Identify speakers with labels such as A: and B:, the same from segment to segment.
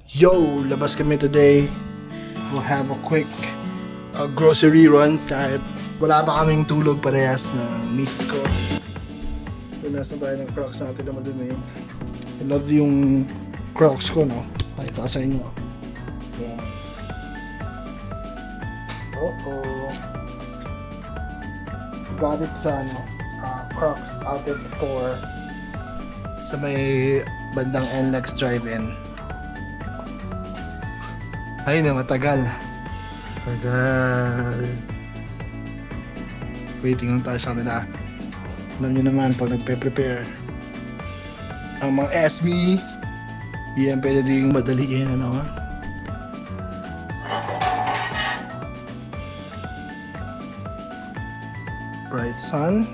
A: Yo! Labas kami today. We'll have a quick grocery run kahit wala pa kaming tulog parehas ng misis ko. Pinas na tayo ng Crocs natin na madumi. I love yung Crocs ko, no? Pakita ko sa inyo. Yeah. Got it sa Crocs outlet store sa may bandang NLEX Drive-In. Ay na, matagal. Waiting lang tayo sa kanila. Alam nyo naman, pag nagpe-prepare ang mga SME, di yan pwede ding madaliin, ano ha? Bright sun,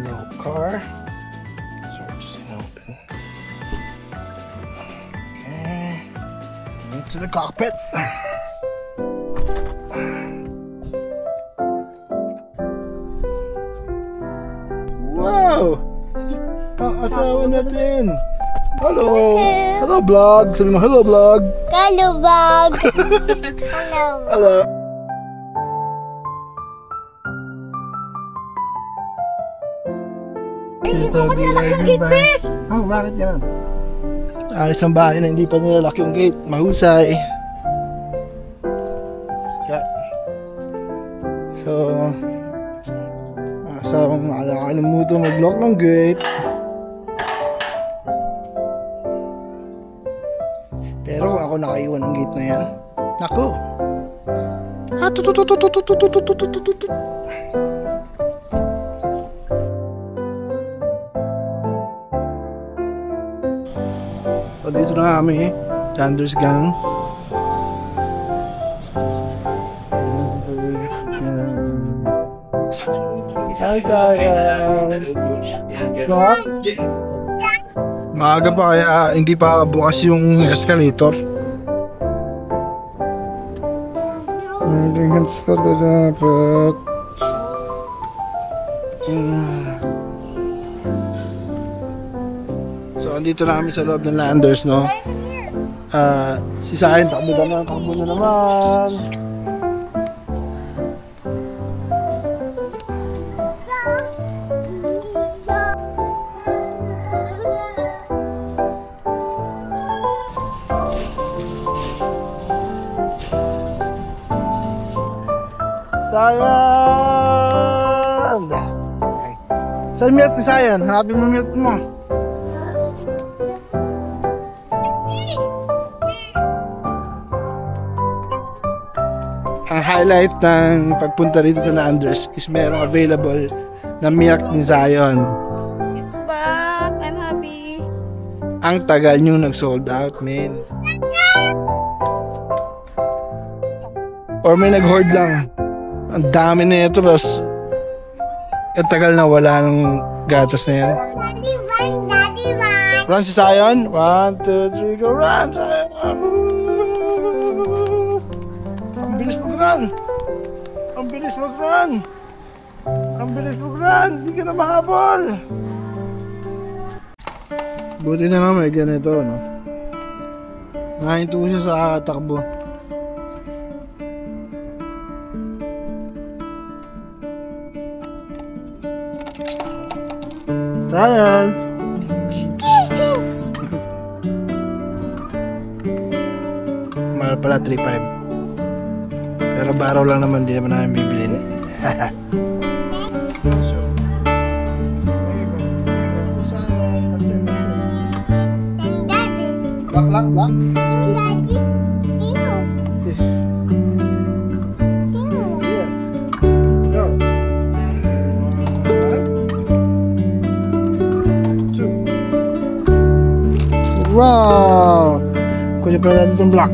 A: low car. Sorry, just open. Okay, into the cockpit. Wow! Ang asawa natin! Hello! Hello vlog! Sabi mo, hello vlog!
B: Hello vlog! Hello!
A: Hello!
C: Hindi ko nilalak yung gate, bes!
A: Oh, bakit yan? Alis ang bahay na hindi pa nilalak yung gate. Mahusay. So, asawang nakalimutan mag-lock ng gate. Pero ako nakaiwan ng gate na yan. Naku! So dito na kami, Landers Gang. Hi guys! Maaga pa kaya hindi pa bukas yung escalator. Hindi pa dapat. So andito na kami sa loob ng Landers, no? Si Sayan takbo na naman. Sayan! Saan milk ni Sayan? Hanapin mo milk mo. Ang highlight ng pagpunta rito sa Landers is merong available na milk ni Zion.
C: It's back! I'm happy!
A: Ang tagal nyo nag-sold out, man. Or may nag-hoard lang. Ang dami na ito, tapos ang tagal na wala ng gatas na yan.
B: Daddy one!
A: Run si Zion. 1, 2, 3, go run! Ang bilis mag-run! Ang bilis mag-run! Ang bilis mag-run! Hindi ka na mahabol! Buti na nga may ganito, no? Nakahinto siya sa takbo. Sayang! Mahal pala, 3.5. Pero baraw lang naman, di naman namin bibilin. Black?
B: Daddy!
A: Yes. Yeah. Go. 1, 2. Wow! Kunin pala natin itong black.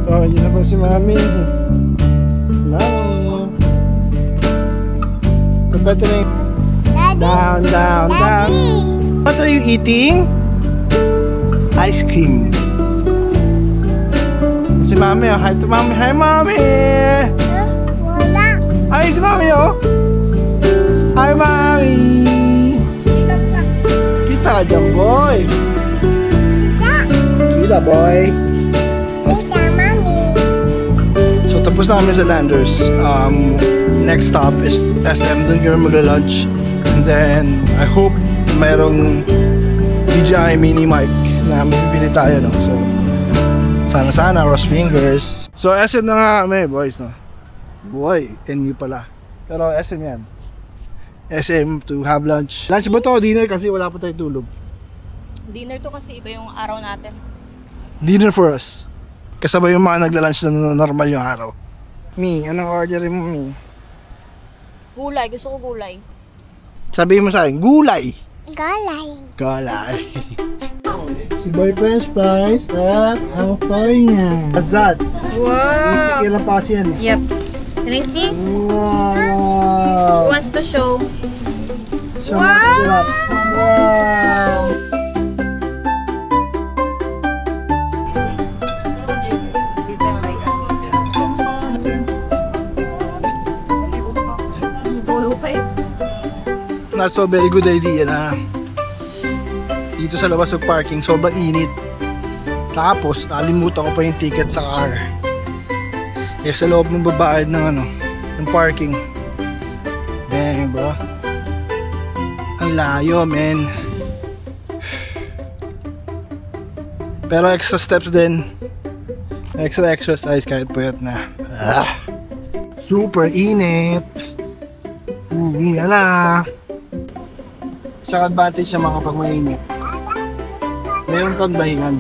A: Oh, yun na po si Mami. Mami. Better
B: Daddy!
A: down.
B: Daddy!
A: What are you eating? ice cream. Si Mami, oh. Hi to Mami. Hi, Mami!
B: Wala.
A: Hi, si Mami, oh. Hi, Mami! Kita ka dyan, boy. Kita, boy.
B: Kita, mami.
A: So, tapos na kami sa Landers. Next stop is SM. Doon kami mag-lunch. And then, I hope mayroong DJI mini mic na mabibili tayo, no? So, sana, cross fingers. So, SM na nga kami, boys, no? Boy, NU pala. Pero SM yan. SM to have lunch. Lunch ba to? Dinner kasi wala pa tayo tulog.
C: Dinner to kasi iba yung araw natin.
A: Dinner for us. Kasabay yung mga nagla-lunch na normal yung araw. Mi, anong orderin mo, Mi?
C: Gulay, gusto ko gulay.
A: Sabihin mo sa akin, gulay!
B: Galay.
A: Gulay. Si Boy French fries at ang story niya. Azad.
C: Wow!
A: Sticky lang pa kasi yan eh.
C: Yep. Can I see?
A: Wow!
C: Who wants to show?
A: Siya masarap. Wow! Not so very good idea na dito sa labas ng parking sobrang init. Tapos nakalimutan ko pa yung ticket sa car. Eh sa loob ng babayad ng ng parking. Dang bro. Ang layo men. Pero extra steps din. Extra exercise kahit puyat na. Super init. Uwi na. Isang advantage sa mga pag mainit. Meron kang dahilan.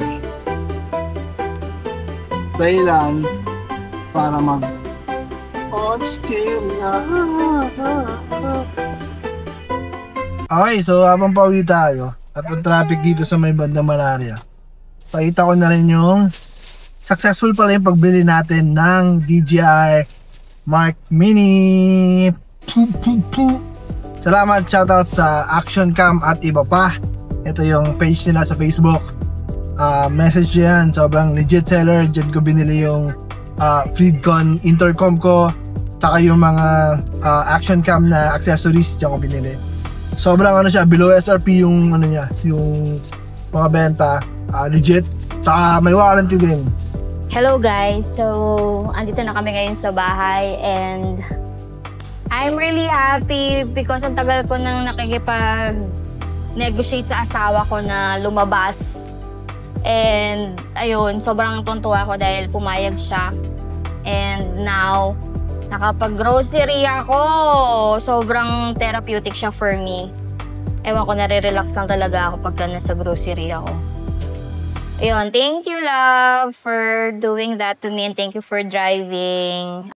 A: Dahilan para on still na. Okay, so habang pauwi tayo at ang traffic dito sa may bandang Malaria, pakita ko na rin yung successful pala yung pagbili natin ng DJI Mark Mini. Salamat, shoutout sa Action Cam at iba pa. Ito yung page nila sa Facebook. Message yan, sobrang legit seller. Diyan ko binili yung Freedcon intercom ko, saka yung mga Action Cam na accessories, diyan ko binili. Sobrang siya, below SRP yung niya, yung mga benta. Legit, saka may warranty din.
C: Hello guys! So, andito na kami ngayon sa bahay and I'm really happy because ang tagal ko nang nakikipag-negotiate sa asawa ko na lumabas. And ayun, sobrang tuntua ako dahil pumayag siya. And now, nakapag-grocery ako. Sobrang therapeutic siya for me. Ewan ko, nare-relax lang talaga ako pagka nasa grocery ako. Ayun, thank you love for doing that to me and thank you for driving.